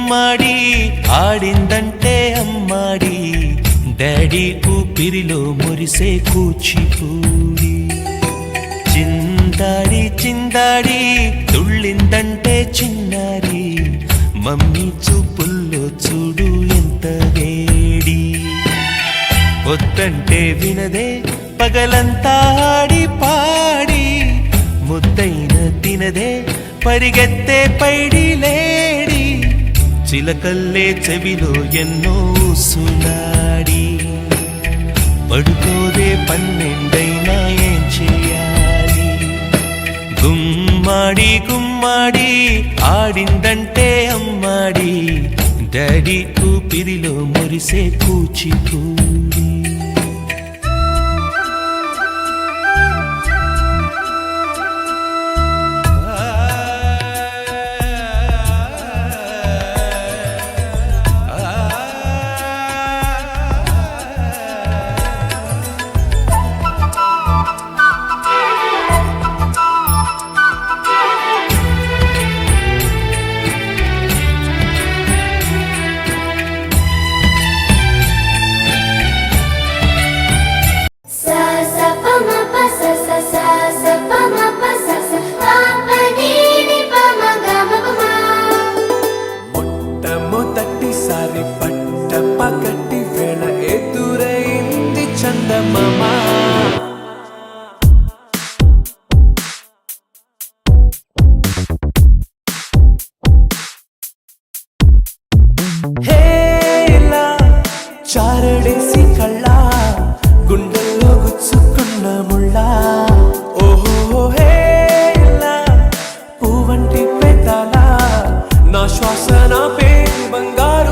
గుమ్మాడి ఆడిందంటే అమ్మాడి డాడీ ఊపిరిలో మురిసే కూచిపూడి చిందాడి చిందాడి తుళ్ళిందంటే చిన్నారి మమ్మీ చూపుల్లో చూడు ఎంత వేడి వద్దంటే వినదే పగలంతా ఆడి పాడి ముద్దైన తినదే పరిగెత్తే పైడి లేడి చిలకల్లే చెవిలో ఎన్నో సునాడి పడుకోదే పన్నెండైనా ఏం చేయాలి గుమ్మాడి గుమ్మాడి ఆడిందంటే అమ్మాడి డాడీ ఊపిరిలో మురిసే కూచిపూడి మొట్టమొదటిసారి పట్ట పగటి